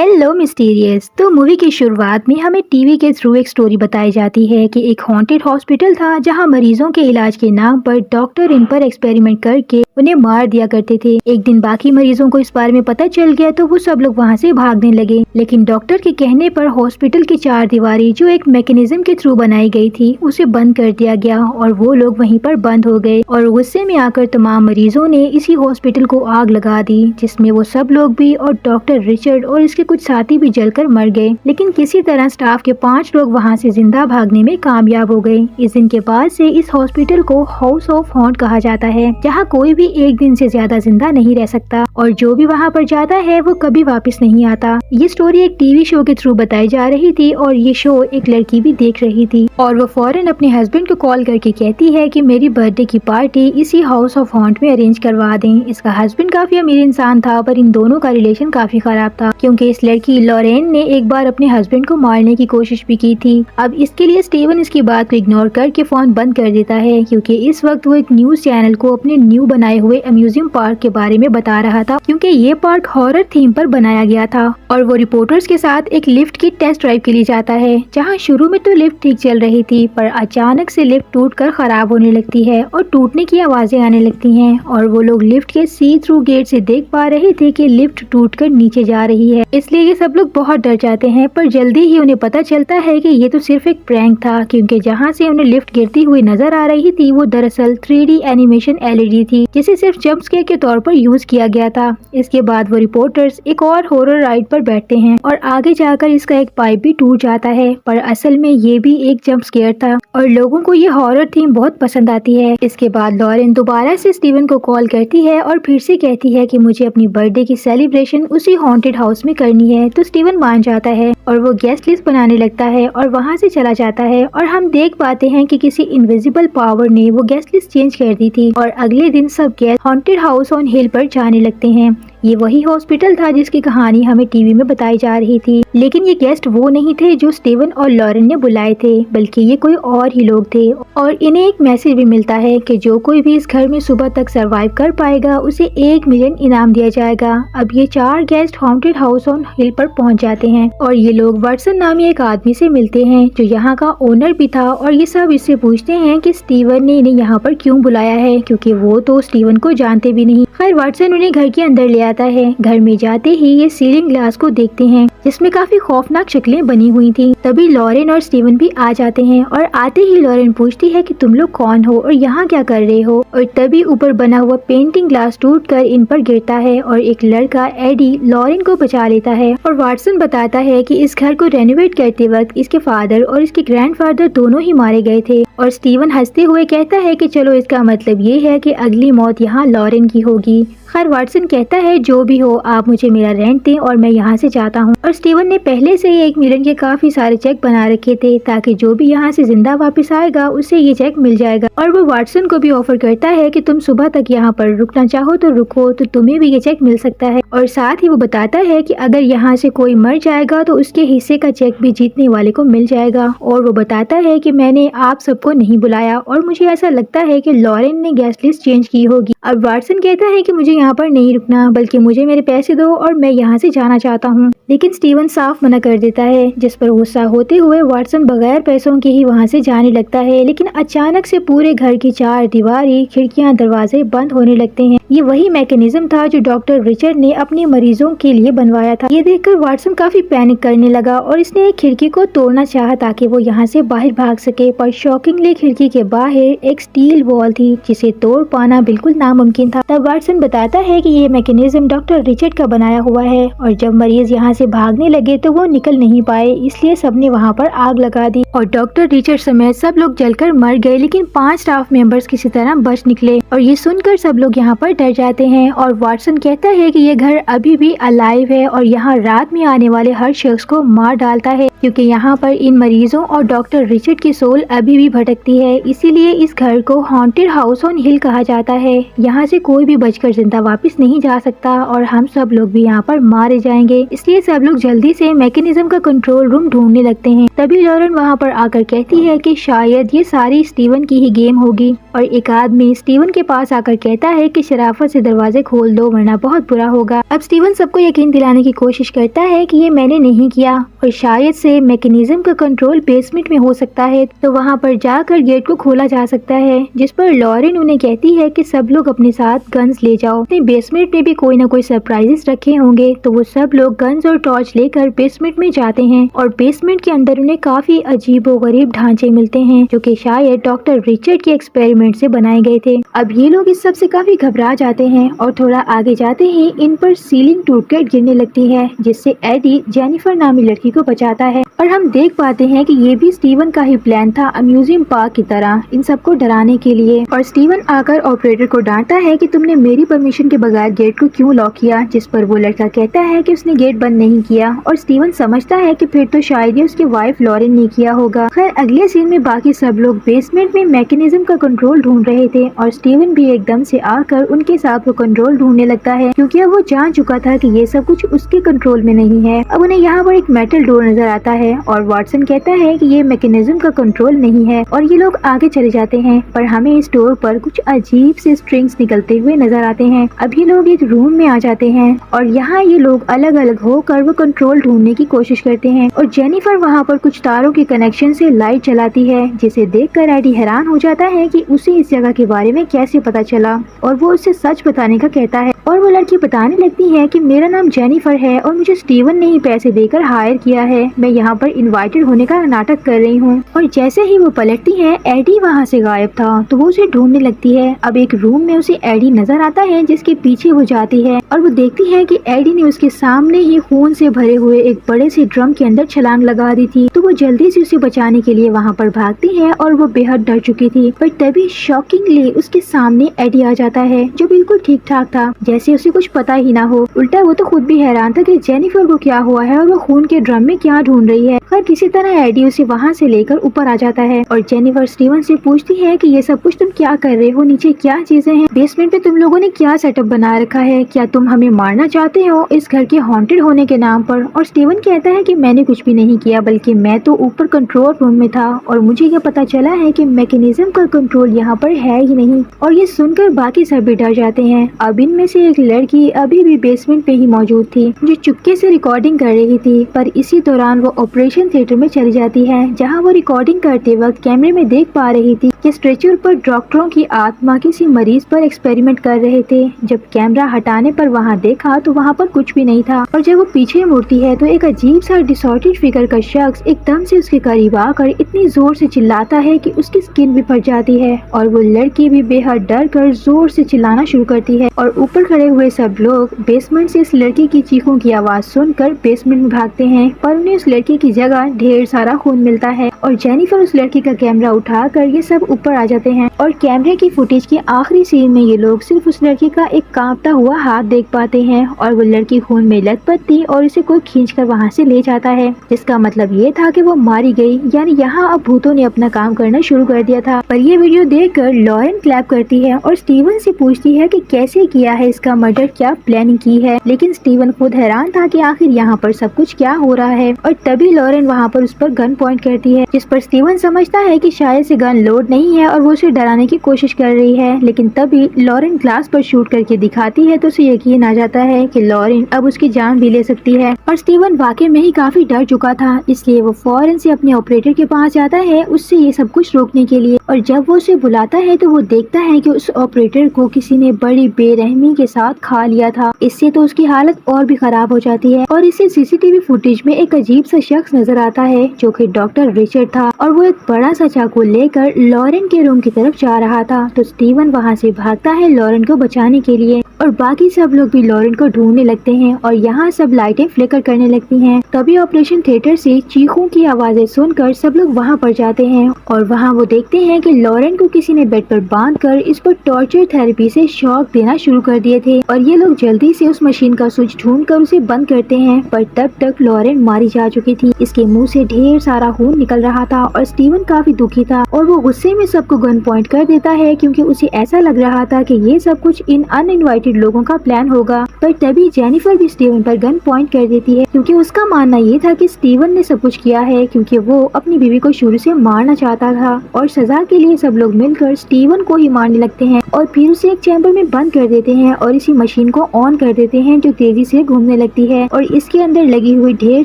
Hello mysterious. तो movie की शुरुआत में हमें टीवी के थ्रू एक स्टोरी बताई जाती है कि एक हॉन्टेड हॉस्पिटल था जहां मरीजों के इलाज के नाम पर डॉक्टर इन पर एक्सपेरिमेंट करके उन्हें मार दिया करते थे। एक दिन बाकी मरीजों को इस बारे में पता चल गया तो वो सब लोग वहां से भागने लगे, लेकिन डॉक्टर के कहने पर हॉस्पिटल की चार दीवारी जो एक मैकेनिज्म के थ्रू बनाई गई थी उसे बंद कर दिया गया और वो लोग वहीं पर बंद हो गए और गुस्से में आकर तमाम मरीजों ने इसी हॉस्पिटल को आग लगा दी, जिसमें वो सब लोग भी और डॉक्टर रिचर्ड और इसके कुछ साथी भी जलकर मर गए। लेकिन किसी तरह स्टाफ के 5 लोग वहां से जिंदा भागने में कामयाब हो गए। इस दिन के बाद से इस हॉस्पिटल को हाउस ऑफ हॉन्ट कहा जाता है, जहां कोई भी एक दिन से ज्यादा जिंदा नहीं रह सकता और जो भी वहां पर जाता है वो कभी वापस नहीं आता। ये स्टोरी एक टीवी शो के थ्रू बताई जा रही थी और ये शो एक लड़की भी देख रही थी और वो फौरन अपने हस्बैंड को कॉल करके कहती है कि मेरी बर्थडे की पार्टी इसी हाउस ऑफ हॉन्ट में अरेंज करवा दें। इसका हस्बैंड काफी अमीर इंसान था पर इन दोनों का रिलेशन काफी खराब था, क्योंकि इस लड़की लॉरेन ने एक बार अपने हस्बैंड को मारने की कोशिश भी की थी। अब इसके लिए स्टीवन इसकी बात को इग्नोर करके फोन बंद कर देता है, क्योंकि इस वक्त वो एक न्यूज चैनल को अपने न्यू बनाए हुए अम्यूजियम पार्क के बारे में बता रहा था, क्योंकि ये पार्क हॉरर थीम पर बनाया गया था। और वो रिपोर्टर्स के साथ एक लिफ्ट की टेस्ट ड्राइव के लिए जाता है, जहाँ शुरू में तो लिफ्ट ठीक चल रही थी पर अचानक से लिफ्ट टूटकर खराब होने लगती है और टूटने की आवाजें आने लगती हैं और वो लोग लिफ्ट के सी थ्रू गेट से देख पा रहे थे कि लिफ्ट टूटकर नीचे जा रही है। इसलिए ये सब लोग बहुत डर जाते हैं, पर जल्दी ही उन्हें पता चलता है कि ये तो सिर्फ एक प्रैंक था, क्योंकि जहाँ से उन्हें लिफ्ट गिरती हुई नजर आ रही थी वो दरअसल 3D एनिमेशन LED थी, जिसे सिर्फ जंप स्केयर के तौर पर यूज किया गया था। इसके बाद वो रिपोर्टर्स एक और हॉरर राइड पर बैठते हैं और आगे जाकर इसका एक पाइप भी टूट जाता है, पर असल में ये भी एक जंप स्केयर था और लोगों को ये हॉरर थीम बहुत पसंद आती है। इसके बाद लॉरेन दोबारा से स्टीवन को कॉल करती है और फिर से कहती है कि मुझे अपनी बर्थडे की सेलिब्रेशन उसी हॉन्टेड हाउस में करनी है, तो स्टीवन मान जाता है और वो गेस्ट लिस्ट बनाने लगता है और वहाँ से चला जाता है और हम देख पाते हैं कि किसी इनविजिबल पावर ने वो गेस्ट लिस्ट चेंज कर दी थी और अगले दिन सब गेस्ट हॉन्टेड हाउस ऑन हिल पर जाने लगते हैं। ये वही हॉस्पिटल था जिसकी कहानी हमें टीवी में बताई जा रही थी, लेकिन ये गेस्ट वो नहीं थे जो स्टीवन और लॉरेन ने बुलाए थे, बल्कि ये कोई और ही लोग थे। और इन्हें एक मैसेज भी मिलता है कि जो कोई भी इस घर में सुबह तक सरवाइव कर पाएगा उसे 1 मिलियन इनाम दिया जाएगा। अब ये 4 गेस्ट हॉन्टेड हाउस ऑन हिल पर पहुंच जाते हैं और ये लोग वाटसन नामी एक आदमी से मिलते हैं जो यहाँ का ओनर भी था और ये सब इससे पूछते हैं कि स्टीवन ने इन्हें यहाँ पर क्यों बुलाया है, क्योंकि वो तो स्टीवन को जानते भी नहीं। खैर वाटसन उन्हें घर के अंदर ले आता है। घर में जाते ही ये सीलिंग ग्लास को देखते हैं जिसमें काफी खौफनाक शक्लें बनी हुई थी। तभी लॉरेन और स्टीवन भी आ जाते हैं और आते ही लॉरेन पूछती है कि तुम लोग कौन हो और यहाँ क्या कर रहे हो, और तभी ऊपर बना हुआ पेंटिंग ग्लास टूटकर इन पर गिरता है और एक लड़का एडी लॉरेन को बचा लेता है। और वाटसन बताता है कि इस घर को रेनोवेट करते वक्त इसके फादर और इसके ग्रैंडफादर दोनों ही मारे गए थे। और स्टीवन हंसते हुए कहता है कि चलो इसका मतलब ये है कि अगली मौत यहाँ लॉरेन की होगी। खैर वाटसन कहता है जो भी हो आप मुझे मेरा रेंट दें और मैं यहाँ से जाता हूँ। और स्टीवन ने पहले से ही 1 मिलियन के काफी सारे चेक बना रखे थे ताकि जो भी यहाँ से जिंदा वापस आएगा उसे ये चेक मिल जाएगा। और वो वाटसन को भी ऑफर करता है कि तुम सुबह तक यहाँ पर रुकना चाहो तो रुको, तो तुम्हें भी ये चेक मिल सकता है। और साथ ही वो बताता है कि अगर यहाँ से कोई मर जाएगा तो उसके हिस्से का चेक भी जीतने वाले को मिल जाएगा। और वो बताता है कि मैंने आप सबको नहीं बुलाया और मुझे ऐसा लगता है कि लॉरेन ने गेस्ट लिस्ट चेंज की होगी। अब वाटसन कहता है कि मुझे यहाँ पर नहीं रुकना, बल्कि मुझे मेरे पैसे दो और मैं यहाँ से जाना चाहता हूँ। लेकिन स्टीवन साफ मना कर देता है, जिस पर गुस्सा होते हुए वाटसन बगैर पैसों के ही वहाँ से जाने लगता है। लेकिन अचानक से पूरे घर की 4 दीवारी, खिड़कियाँ, दरवाजे बंद होने लगते हैं। ये वही मैकेनिज्म था जो डॉक्टर रिचर्ड ने अपने मरीजों के लिए बनवाया था। ये देखकर वाटसन काफी पैनिक करने लगा और इसने एक खिड़की को तोड़ना चाहा ताकि वो यहाँ से बाहर भाग सके, पर शॉकिंगली खिड़की के बाहर एक स्टील वॉल थी जिसे तोड़ पाना बिल्कुल नामुमकिन था। तब वाटसन बताता है कि ये मैकेनिज्म डॉक्टर रिचर्ड का बनाया हुआ है और जब मरीज यहाँ से भागने लगे तो वो निकल नहीं पाए, इसलिए सबने वहाँ पर आग लगा दी और डॉक्टर रिचर्ड समेत सब लोग जलकर मर गए, लेकिन 5 स्टाफ मेंबर्स किसी तरह बच निकले। और ये सुनकर सब लोग यहाँ पर डर जाते हैं और वाटसन कहता है कि ये घर अभी भी अलाइव है और यहाँ रात में आने वाले हर शख्स को मार डालता है। क्योंकि यहाँ पर इन मरीजों और डॉक्टर रिचर्ड की सोल अभी भी भटकती है। इसीलिए इस घर को हॉन्टेड हाउस ऑन हिल कहा जाता है। यहाँ से कोई भी बचकर जिंदा वापस नहीं जा सकता और हम सब लोग भी यहाँ पर मारे जाएंगे। इसलिए सब लोग जल्दी से मैकेनिज्म का कंट्रोल रूम ढूंढने लगते हैं। तभी लॉरेन वहाँ पर आकर कहती है कि शायद ये सारी स्टीवन की ही गेम होगी और एक आदमी स्टीवन के पास आकर कहता है कि शराफत से दरवाजे खोल दो वरना बहुत बुरा होगा। अब स्टीवन सबको यकीन दिलाने की कोशिश करता है कि ये मैंने नहीं किया और शायद से मैकेनिज्म का कंट्रोल बेसमेंट में हो सकता है, तो वहाँ पर जाकर गेट को खोला जा सकता है। जिस पर लॉरेन उन्हें कहती है कि सब लोग अपने साथ गन्स ले जाओ। अपने बेसमेंट में भी कोई न कोई सरप्राइजेस रखे होंगे, तो वो सब लोग गन्स और टॉर्च लेकर बेसमेंट में जाते हैं और बेसमेंट के अंदर उन्हें काफी अजीबोगरीब ढांचे मिलते हैं जो कि शायद डॉक्टर रिचर्ड के एक्सपेरिमेंट से बनाए गए थे। अब ये लोग इस सब से काफी घबरा जाते हैं और थोड़ा आगे जाते ही इन पर सीलिंग टूटकर गिरने लगती है, जिससे एडी जेनिफर नामी लड़की को बचाता है और हम देख पाते हैं कि ये भी स्टीवन का ही प्लान था अम्यूजियम पार्क की तरह इन सबको डराने के लिए। और स्टीवन आकर ऑपरेटर को डांटता है कि तुमने मेरी परमिशन के बगैर गेट को क्यों लॉक किया, जिस पर वो लड़का कहता है कि उसने गेट बंद नहीं किया और स्टीवन समझता है कि फिर तो शायद ये उसकी वाइफ लॉरेन ने किया होगा। खैर अगले सीन में बाकी सब लोग बेसमेंट में मैकेनिज्म का कंट्रोल ढूंढ रहे थे और स्टीवन भी एकदम से आकर उनके साथ वो कंट्रोल ढूंढने लगता है, क्योंकि अब वो जान चुका था कि ये सब कुछ उसके कंट्रोल में नहीं है। अब उन्हें यहाँ पर एक मेटल डोर नजर आता है और वाटसन कहता है कि ये मैकेनिज्म का कंट्रोल नहीं है और ये लोग आगे चले जाते हैं, पर हमें इस डोर पर कुछ अजीब से स्ट्रिंग्स निकलते हुए नजर आते हैं। अब ये लोग एक रूम में आ जाते हैं और यहाँ ये लोग अलग अलग होकर वो कंट्रोल ढूंढने की कोशिश करते हैं और जेनिफर वहाँ पर कुछ तारों के कनेक्शन से लाइट चलाती है, जिसे देखकर एडी हैरान हो जाता है कि उसे इस जगह के बारे में कैसे पता चला और वो उसे सच बताने का कहता है और वो लड़की बताने लगती है कि मेरा नाम जेनिफर है और मुझे स्टीवन ने ही पैसे देकर हायर किया है। मैं यहाँ पर इनवाइटेड होने का नाटक कर रही हूँ। और जैसे ही वो पलटती है एडी वहाँ से गायब था, तो वो उसे ढूंढने लगती है। अब एक रूम में उसे एडी नजर आता है जिसके पीछे वो जाती है और वो देखती है कि एडी ने उसके सामने ही खून से भरे हुए एक बड़े से ड्रम के अंदर छलांग लगा दी थी। तो वो जल्दी से उसे बचाने के लिए वहाँ पर भागती है और वो बेहद डर चुकी थी, पर तभी शॉकिंगली उसके सामने एडी आ जाता है जो बिल्कुल ठीक ठाक था, जैसे उसे कुछ पता ही ना हो। उल्टा वो तो खुद भी हैरान था कि जेनिफर को क्या हुआ है और वो खून के ड्रम में क्या ढूंढ रही है। पर किसी तरह एडी उसे वहाँ से लेकर ऊपर आ जाता है और जेनिफर स्टीवन से पूछती है कि ये सब कुछ तुम क्या कर रहे हो, नीचे क्या चीजें हैं, बेसमेंट में तुम लोगों ने क्या सेटअप बना रखा है, क्या तुम हमें मारना चाहते हो इस घर के हॉन्टेड होने के नाम पर। और स्टीवन कहता है कि मैंने कुछ भी नहीं किया, बल्कि मैं तो ऊपर कंट्रोल रूम में था और मुझे क्या पता चला है कि मैकेनिज्म का कंट्रोल यहाँ पर है ही नहीं। और ये सुनकर बाकी सब भी डर जाते हैं। अब इनमें से एक लड़की अभी भी बेसमेंट पे ही मौजूद थी जो चुपके से रिकॉर्डिंग कर रही थी, पर इसी दौरान वो ऑपरेशन थिएटर में चली जाती है जहाँ वो रिकॉर्डिंग करते वक्त कैमरे में देख पा रही थी कि स्ट्रेचर पर डॉक्टरों की आत्मा किसी मरीज पर एक्सपेरिमेंट कर रहे थे। जब कैमरा हटाने पर वहाँ देखा तो वहाँ पर कुछ भी नहीं था और जब वो पीछे मुड़ती है तो एक अजीब सा डिसऑर्डेड फिगर का शख्स एकदम से उसके करीब आकर इतनी जोर से चिल्लाता है कि उसकी स्किन भी फट जाती है और वो लड़की भी बेहद डर कर जोर से चिल्लाना शुरू करती है और ऊपर खड़े हुए सब लोग बेसमेंट से इस लड़की की चीखों की आवाज सुनकर बेसमेंट में भागते हैं, पर उन्हें उस लड़की की जगह ढेर सारा खून मिलता है और जेनिफर उस लड़की का कैमरा उठाकर ये सब ऊपर आ जाते हैं और कैमरे की फुटेज के आखिरी सीन में ये लोग सिर्फ उस लड़की का एक कांपता हुआ हाथ देख पाते हैं और वो लड़की खून में लथपथ थी और इसे कोई खींचकर वहाँ से ले जाता है, जिसका मतलब ये था कि वो मारी गई, यानी यहाँ अब भूतों ने अपना काम करना शुरू कर दिया था। पर ये वीडियो देखकर लॉरेन क्लैप करती है और स्टीवन से पूछती है कि कैसे किया है इसका मर्डर, क्या प्लानिंग की है। लेकिन स्टीवन खुद हैरान था कि आखिर यहाँ पर सब कुछ क्या हो रहा है और तभी लॉरेन वहाँ पर उस पर गन पॉइंट करती है, जिस पर स्टीवन समझता है कि शायद से गन लोड नहीं है और वो उसे डराने की कोशिश कर रही है। लेकिन तभी लॉरेन ग्लास पर शूट करके दिखाती है तो उसे यकीन आ जाता है कि लॉरेन अब उसकी जान भी ले सकती है और स्टीवन वाकई में ही काफी डर चुका था, इसलिए वो फौरन से अपने ऑपरेटर के पास जाता है उससे ये सब कुछ रोकने के लिए। और जब वो उसे बुलाता है तो वो देखता है कि उस ऑपरेटर को किसी ने बड़ी बेरहमी के साथ खा लिया था। इससे तो उसकी हालत और भी खराब हो जाती है और इसे सीसीटीवी फुटेज में एक अजीब सा शख्स नजर आता है जो कि डॉक्टर रिचर्ड था और वो एक बड़ा सा चाकू लेकर लॉरेन के रूम की तरफ जा रहा था। तो स्टीवन वहाँ से भागता है लॉरेन को बचाने के लिए और बाकी सब लोग भी लॉरेन को ढूंढने लगते हैं और यहाँ सब लाइटें फ्लिकर करने लगती हैं। तभी ऑपरेशन थिएटर से चीखों की आवाजें सुनकर सब लोग वहाँ पर जाते हैं और वहाँ वो देखते हैं कि लॉरेन को किसी ने बेड पर बांधकर इस पर टॉर्चर थेरेपी से शॉक देना शुरू कर दिए थे और ये लोग जल्दी से उस मशीन का स्विच ढूंढकर उसे बंद करते हैं, पर तब तक लॉरेन मारी जा चुकी थी। इसके मुंह से ढेर सारा खून निकल रहा था और स्टीवन काफी दुखी था और वो गुस्से में सबको गन पॉइंट कर देता है क्योंकि उसे ऐसा लग रहा था कि ये सब कुछ इन अनइनवाइटेड लोगों का प्लान होगा। पर तभी जेनिफर भी स्टीवन पर गन पॉइंट कर देती है क्योंकि उसका मानना ये था कि स्टीवन ने सब कुछ किया है क्योंकि वो अपनी बीवी को शुरू से मारना चाहता था और सजा के लिए सब लोग मिलकर स्टीवन को ही मारने लगते हैं और फिर उसे एक चैम्बर में बंद कर देते हैं और इसी मशीन को ऑन कर देते हैं जो तेजी से घूमने लगती है और इसके अंदर लगी हुई ढेर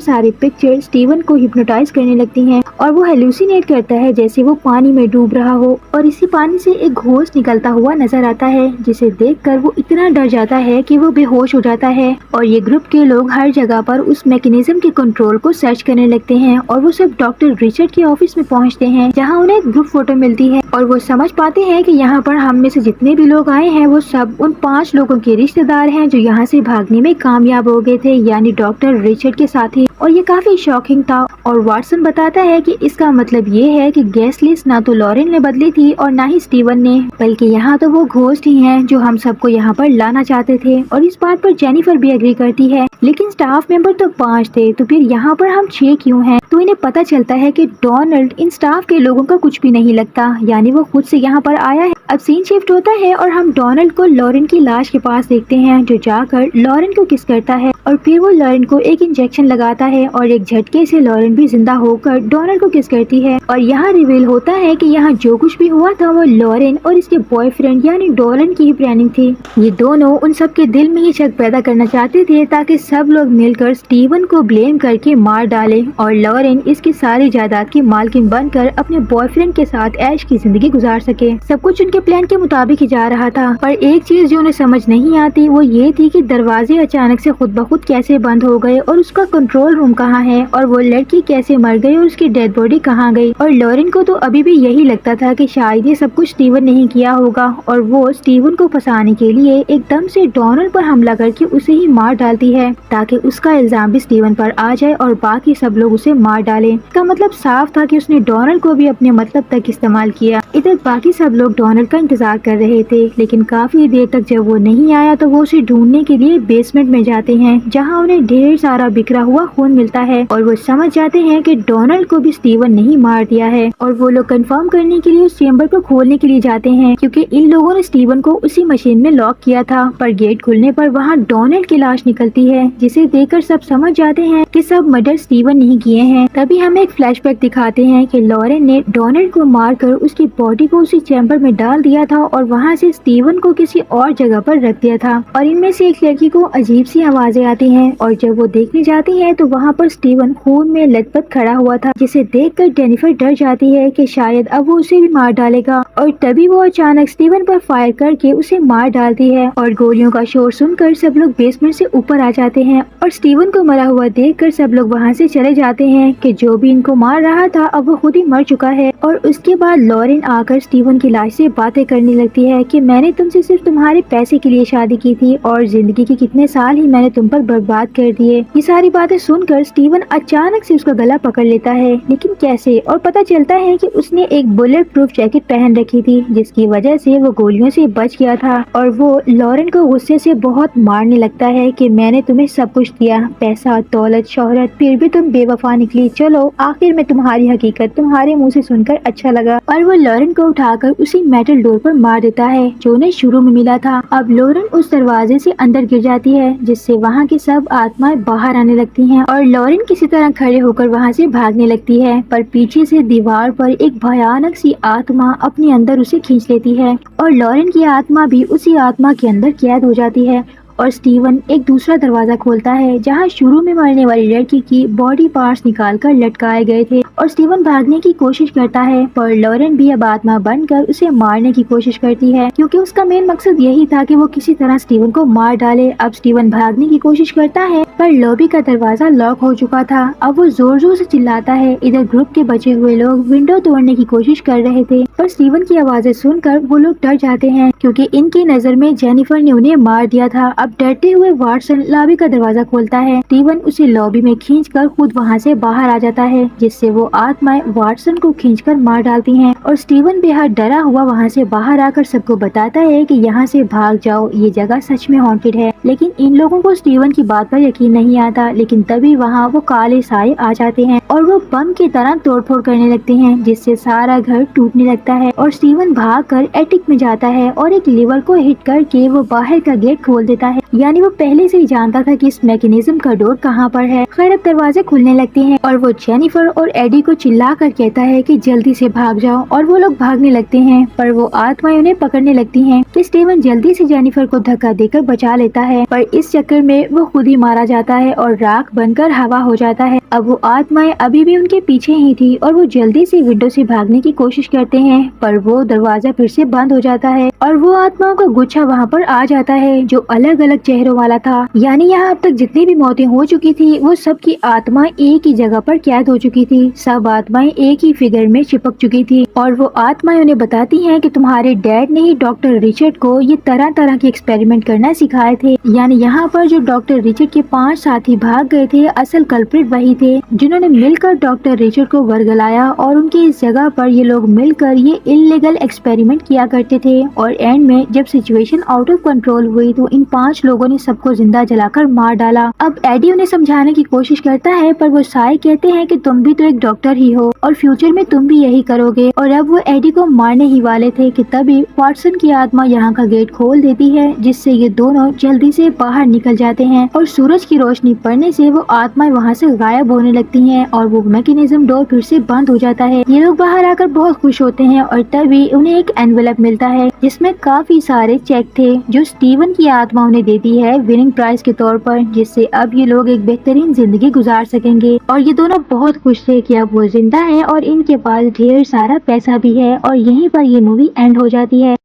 सारी पिक्चर स्टीवन को हिप्नोटाइज करने लगती हैं और वो हेलुसिनेट करता है जैसे वो पानी में डूब रहा हो और इसी पानी से एक घोस्ट निकलता हुआ नजर आता है जिसे देखकर वो इतना डर जाता है कि वो बेहोश हो जाता है और ये ग्रुप के लोग हर जगह पर उस मैकेनिज्म के कंट्रोल को सर्च करने लगते हैं और वो सब डॉक्टर रिचर्ड के ऑफिस में पहुंचते हैं जहां उन्हें एक ग्रुप फोटो मिलती है और वो समझ पाते हैं कि यहाँ पर हम में से जितने भी लोग आए हैं वो सब उन 5 लोगों के रिश्तेदार हैं जो यहाँ से भागने में कामयाब हो गए थे, यानी डॉक्टर रिचर्ड के साथी। और ये काफी शॉकिंग था और वाटसन बताता है कि इसका मतलब ये है कि गैस लिस्ट ना तो लॉरेन ने बदली थी और ना ही स्टीवन ने, बल्कि यहाँ तो वो घोस्ट ही हैं जो हम सबको यहाँ पर लाना चाहते थे। और इस बात पर जेनिफर भी एग्री करती है, लेकिन स्टाफ मेंबर तो 5 थे तो फिर यहाँ पर हम 6 क्यों हैं? तो इन्हें पता चलता है कि डोनाल्ड इन स्टाफ के लोगों का कुछ भी नहीं लगता, यानी वो खुद से यहाँ पर आया है। अब सीन शिफ्ट होता है और हम डोनाल्ड को लॉरेन की लाश के पास देखते हैं जो जाकर लॉरेन को किस करता है और फिर वो लॉरेन को एक इंजेक्शन लगाता है और एक झटके से लॉरेन भी जिंदा होकर डोनाल्ड को किस करती है। और यहाँ रिवील होता है कि यहाँ जो कुछ भी हुआ था वो लॉरेन और इसके बॉयफ्रेंड यानी डोलन की ही प्लानिंग थी। ये दोनों उन सब के दिल में ही शक पैदा करना चाहते थे ताकि सब लोग मिलकर स्टीवन को ब्लेम करके मार डालें और लॉरेन इसकी सारी जायदाद की मालकिन बनकर अपने बॉयफ्रेंड के साथ ऐश की जिंदगी गुजार सके। सब कुछ उनके प्लान के मुताबिक ही जा रहा था, पर एक चीज जो उन्हें समझ नहीं आती वो ये थी कि दरवाजे अचानक से खुद ब खुद कैसे बंद हो गए और उसका कंट्रोल रूम कहाँ है और वो लड़की कैसे मर गई और उसकी डेड बॉडी कहाँ गई। और लॉरेन को तो अभी भी यही लगता था कि शायद ये सब कुछ स्टीवन ने ही किया होगा और वो स्टीवन को फंसाने के लिए एकदम से डोनाल्ड पर हमला करके उसे ही मार डालती है ताकि उसका इल्जाम भी स्टीवन पर आ जाए और बाकी सब लोग उसे मार डालें। इसका मतलब साफ था कि उसने डोनाल्ड को भी अपने मतलब तक इस्तेमाल किया। इधर बाकी सब लोग डोनाल्ड का इंतजार कर रहे थे, लेकिन काफी देर तक जब वो नहीं आया तो वो उसे ढूंढने के लिए बेसमेंट में जाते हैं जहाँ उन्हें ढेर सारा बिखरा हुआ खून मिलता है और वो समझ जाते हैं कि डोनाल्ड को भी स्टीवन ने ही मार दिया है। और वो लोग कंफर्म करने के लिए उस चेम्बर को खोलने के लिए जाते हैं क्योंकि इन लोगों ने स्टीवन को उसी मशीन में लॉक किया था, पर गेट खुलने पर वहाँ डोनाल्ड की लाश निकलती है जिसे देखकर सब समझ जाते हैं कि सब मर्डर स्टीवन नहीं किए हैं। तभी हमें एक फ्लैशबैक दिखाते हैं कि लॉरेन ने डोनाल्ड को मारकर उसकी बॉडी को उसी चैम्बर में डाल दिया था और वहाँ से स्टीवन को किसी और जगह पर रख दिया था। और इनमें से एक लड़की को अजीब सी आवाजें आती हैं और जब वो देखने जाती है तो वहाँ पर स्टीवन खून में लथपथ खड़ा हुआ था, जिसे देखकर जेनिफर डर जाती है कि शायद अब वो उसे भी मार डालेगा। और तभी वो अचानक स्टीवन पर फायर करके उसे मार डालती है और गोलियों का शोर सुनकर सब लोग बेसमेंट से ऊपर आ जाते हैं और स्टीवन को मरा हुआ देखकर सब लोग वहाँ से चले जाते हैं कि जो भी इनको मार रहा था अब वो खुद ही मर चुका है। और उसके बाद लॉरेन आकर स्टीवन की लाश से बातें करने लगती है कि मैंने तुमसे सिर्फ तुम्हारे पैसे के लिए शादी की थी और जिंदगी के कितने साल ही मैंने तुम पर बर्बाद कर दिए। ये सारी बातें सुनकर स्टीवन अचानक से उसका गला पकड़ लेता है, लेकिन कैसे? और पता चलता है कि उसने एक बुलेट प्रूफ जैकेट पहन रखी थी जिसकी वजह से वो गोलियों से बच गया था। और वो लॉरेन को गुस्से से बहुत मारने लगता है कि मैंने तुम्हें सब कुछ दिया, पैसा दौलत शोहरत, फिर भी तुम बेवफा निकली। चलो आखिर में तुम्हारी हकीकत तुम्हारे मुंह से सुनकर अच्छा लगा। और वो लॉरेन को उठाकर उसी मेटल डोर पर मार देता है जो उन्हें शुरू में मिला था। अब लॉरेन उस दरवाजे से अंदर गिर जाती है जिससे वहाँ की सब आत्माएं बाहर आने लगती हैं और लॉरेन किसी तरह खड़े होकर वहाँ से भागने लगती है, पर पीछे से दीवार पर एक भयानक सी आत्मा अपने अंदर उसे खींच लेती है और लॉरेन की आत्मा भी उसी आत्मा के अंदर कैद हो जाती है। और स्टीवन एक दूसरा दरवाजा खोलता है जहाँ शुरू में मरने वाली लड़की की बॉडी पार्ट्स निकालकर लटकाए गए थे और स्टीवन भागने की कोशिश करता है, पर लॉरेन भी अब आत्मा बनकर उसे मारने की कोशिश करती है क्योंकि उसका मेन मकसद यही था कि वो किसी तरह स्टीवन को मार डाले। अब स्टीवन भागने की कोशिश करता है पर लॉबी का दरवाजा लॉक हो चुका था। अब वो जोर जोर से चिल्लाता है। इधर ग्रुप के बचे हुए लोग विंडो तोड़ने की कोशिश कर रहे थे पर स्टीवन की आवाजें सुनकर वो लोग डर जाते हैं क्योंकि इनकी नजर में जेनिफर ने उन्हें मार दिया था। अब डरते हुए वाटसन लॉबी का दरवाजा खोलता है। स्टीवन उसे लॉबी में खींचकर खुद वहाँ से बाहर आ जाता है जिससे वो आत्माएं वाटसन को खींचकर मार डालती हैं और स्टीवन बेहद डरा हुआ वहाँ से बाहर आकर सबको बताता है कि यहाँ से भाग जाओ, ये जगह सच में हॉन्टेड है। लेकिन इन लोगों को स्टीवन की बात पर यकीन नहीं आता। लेकिन तभी वहाँ वो काले साए आ जाते हैं और वो बम की तरह तोड़फोड़ करने लगते हैं जिससे सारा घर टूटने लगता है और स्टीवन भागकर एटिक में जाता है और एक लीवर को हिट करके वो बाहर का गेट खोल देता है। यानी वो पहले से ही जानता था कि इस मैकेनिज्म का डोर कहाँ पर है। खैर अब दरवाजे खुलने लगते हैं और वो जेनिफर और एडी को चिल्ला कर कहता है कि जल्दी से भाग जाओ और वो लोग भागने लगते हैं पर वो आत्माएं उन्हें पकड़ने लगती हैं। तो स्टीवन जल्दी से जेनिफर को धक्का देकर बचा लेता है पर इस चक्कर में वो खुद ही मारा जाता है और राख बनकर हवा हो जाता है। अब वो आत्माएं अभी भी उनके पीछे ही थी और वो जल्दी से विंडो से भागने की कोशिश करते हैं पर वो दरवाजा फिर से बंद हो जाता है और वो आत्माओं का गुच्छा वहाँ पर आ जाता है जो अलग अलग चेहरों वाला था। यानी यहाँ अब तक जितनी भी मौतें हो चुकी थी वो सब की आत्माएं एक ही जगह पर कैद हो चुकी थी। सब आत्माएं एक ही फिगर में चिपक चुकी थी और वो आत्माएं उन्हें बताती हैं कि तुम्हारे डैड ने ही डॉक्टर रिचर्ड को ये तरह तरह के एक्सपेरिमेंट करना सिखाए थे। यानी यहाँ पर जो डॉक्टर रिचर्ड के 5 साथी भाग गए थे असल कल्प्रिट वही थे जिन्होंने मिलकर डॉक्टर रिचर्ड को वर्गलाया और उनकी इस जगह पर ये लोग मिलकर ये इलीगल एक्सपेरिमेंट किया करते थे। और एंड में जब सिचुएशन आउट ऑफ कंट्रोल हुई तो इन 5 लोगों ने सबको जिंदा जलाकर मार डाला। अब एडी उन्हें समझाने की कोशिश करता है पर वो साए कहते हैं कि तुम भी तो एक डॉक्टर ही हो और फ्यूचर में तुम भी यही करोगे। और अब वो एडी को मारने ही वाले थे कि तभी वाटसन की आत्मा यहाँ का गेट खोल देती है जिससे ये दोनों जल्दी से बाहर निकल जाते हैं और सूरज की रोशनी पड़ने से वो आत्माएं वहाँ से गायब होने लगती हैं और वो मैकेनिज्म डोर फिर से बंद हो जाता है। ये लोग बाहर आकर बहुत खुश होते हैं और तभी उन्हें एक एनवेलप मिलता है जिसमें काफी सारे चेक थे जो स्टीवन की आत्मा उन्हें देती है विनिंग प्राइज के तौर पर, जिससे अब ये लोग एक बेहतरीन जिंदगी गुजार सकेंगे। और ये दोनों बहुत खुश थे कि अब वो जिंदा है और इनके पास ढेर सारा पैसा भी है और यहीं पर ये मूवी एंड हो जाती है।